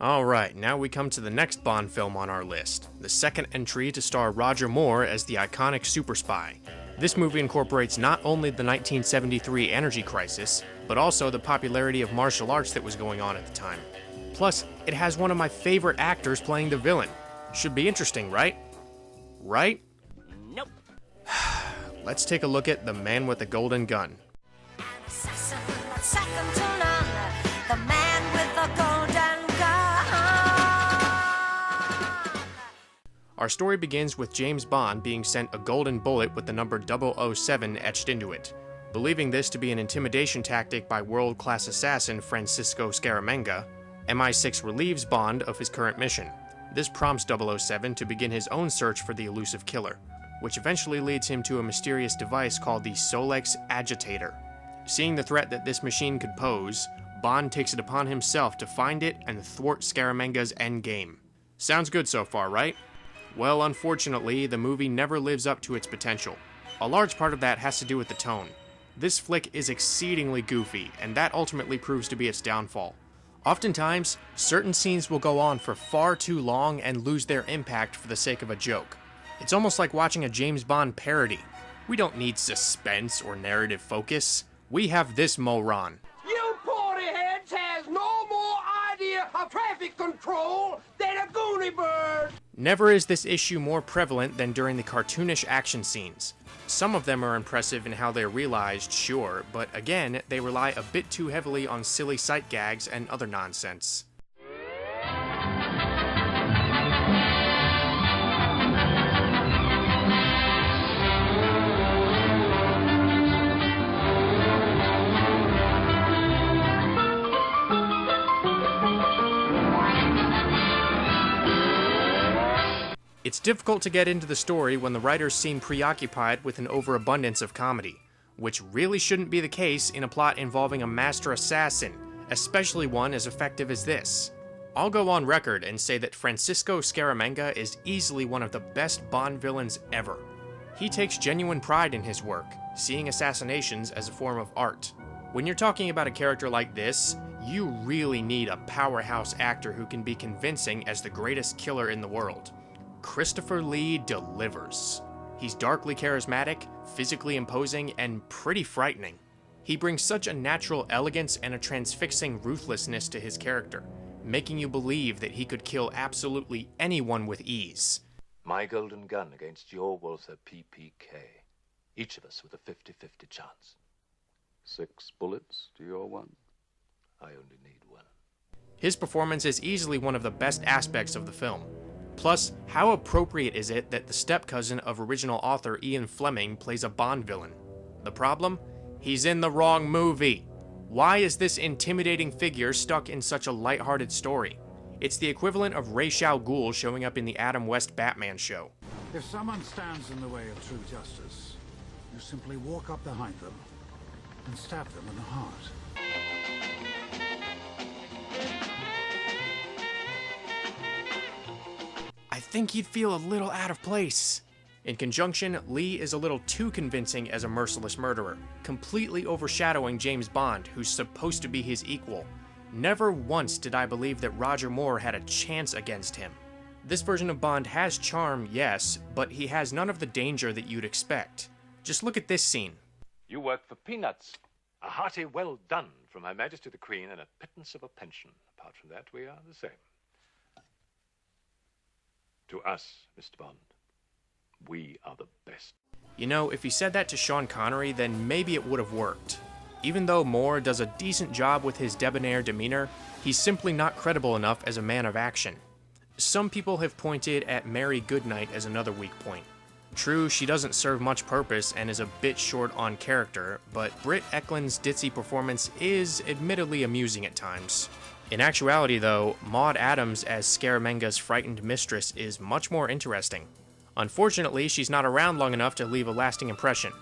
Alright, now we come to the next Bond film on our list, the second entry to star Roger Moore as the iconic super spy. This movie incorporates not only the 1973 energy crisis, but also the popularity of martial arts that was going on at the time. Plus, it has one of my favorite actors playing the villain. Should be interesting, right? Right? Nope. Let's take a look at The Man with the Golden Gun. Our story begins with James Bond being sent a golden bullet with the number 007 etched into it. Believing this to be an intimidation tactic by world-class assassin Francisco Scaramanga, MI6 relieves Bond of his current mission. This prompts 007 to begin his own search for the elusive killer, which eventually leads him to a mysterious device called the Solex Agitator. Seeing the threat that this machine could pose, Bond takes it upon himself to find it and thwart Scaramanga's endgame. Sounds good so far, right? Well, unfortunately, the movie never lives up to its potential. A large part of that has to do with the tone. This flick is exceedingly goofy, and that ultimately proves to be its downfall. Oftentimes, certain scenes will go on for far too long and lose their impact for the sake of a joke. It's almost like watching a James Bond parody. We don't need suspense or narrative focus. We have this moron. You porty heads has no more idea of traffic control than a Goonie bird! Never is this issue more prevalent than during the cartoonish action scenes. Some of them are impressive in how they're realized, sure, but again, they rely a bit too heavily on silly sight gags and other nonsense. It's difficult to get into the story when the writers seem preoccupied with an overabundance of comedy, which really shouldn't be the case in a plot involving a master assassin, especially one as effective as this. I'll go on record and say that Francisco Scaramanga is easily one of the best Bond villains ever. He takes genuine pride in his work, seeing assassinations as a form of art. When you're talking about a character like this, you really need a powerhouse actor who can be convincing as the greatest killer in the world. Christopher Lee delivers. He's darkly charismatic, physically imposing, and pretty frightening. He brings such a natural elegance and a transfixing ruthlessness to his character, making you believe that he could kill absolutely anyone with ease. My golden gun against your Walther PPK. Each of us with a 50-50 chance. 6 bullets to your 1. I only need 1. His performance is easily one of the best aspects of the film. Plus, how appropriate is it that the step-cousin of original author Ian Fleming plays a Bond villain? The problem? He's in the wrong movie. Why is this intimidating figure stuck in such a lighthearted story? It's the equivalent of Ra's al Ghul showing up in the Adam West Batman show. If someone stands in the way of true justice, you simply walk up behind them and stab them in the heart. I think he'd feel a little out of place. In conjunction, Lee is a little too convincing as a merciless murderer, completely overshadowing James Bond, who's supposed to be his equal. Never once did I believe that Roger Moore had a chance against him. This version of Bond has charm, yes, but he has none of the danger that you'd expect. Just look at this scene. You work for peanuts. A hearty well done from Her Majesty the Queen and a pittance of a pension. Apart from that, we are the same. To us, Mr. Bond, we are the best. You know, if he said that to Sean Connery, then maybe it would have worked. Even though Moore does a decent job with his debonair demeanor, he's simply not credible enough as a man of action. Some people have pointed at Mary Goodnight as another weak point. True, she doesn't serve much purpose and is a bit short on character, but Britt Ekland's ditzy performance is admittedly amusing at times. In actuality though, Maud Adams as Scaramanga's frightened mistress is much more interesting. Unfortunately, she's not around long enough to leave a lasting impression.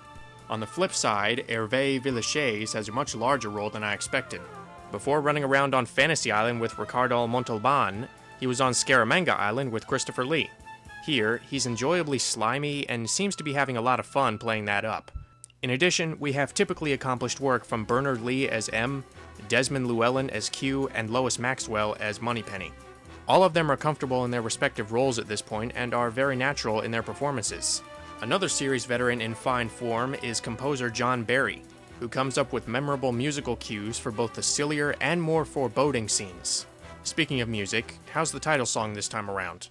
On the flip side, Hervé Villechaize has a much larger role than I expected. Before running around on Fantasy Island with Ricardo Montalban, he was on Scaramanga Island with Christopher Lee. Here, he's enjoyably slimy and seems to be having a lot of fun playing that up. In addition, we have typically accomplished work from Bernard Lee as M, Desmond Llewellyn as Q, and Lois Maxwell as Moneypenny. All of them are comfortable in their respective roles at this point and are very natural in their performances. Another series veteran in fine form is composer John Barry, who comes up with memorable musical cues for both the sillier and more foreboding scenes. Speaking of music, how's the title song this time around?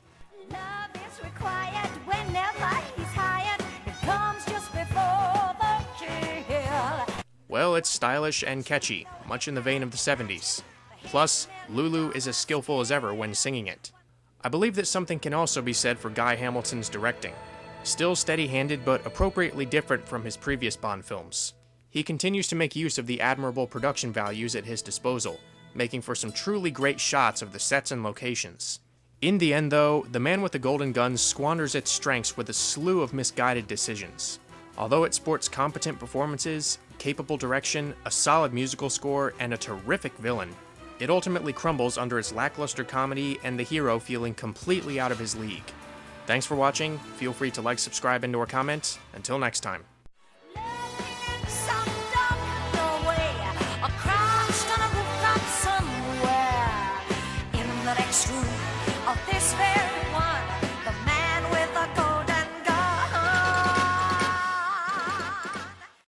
Love is required whenever he's hired. It comes just before the kill. Well, it's stylish and catchy, much in the vein of the 70s. Plus, Lulu is as skillful as ever when singing it. I believe that something can also be said for Guy Hamilton's directing. Still steady-handed but appropriately different from his previous Bond films. He continues to make use of the admirable production values at his disposal, making for some truly great shots of the sets and locations. In the end, though, The Man with the Golden Gun squanders its strengths with a slew of misguided decisions. Although it sports competent performances, capable direction, a solid musical score, and a terrific villain, it ultimately crumbles under its lackluster comedy and the hero feeling completely out of his league. Thanks for watching, feel free to like, subscribe, and or comment. Until next time. Some dark doorway, or crouched on a rooftop somewhere, in the next room of this very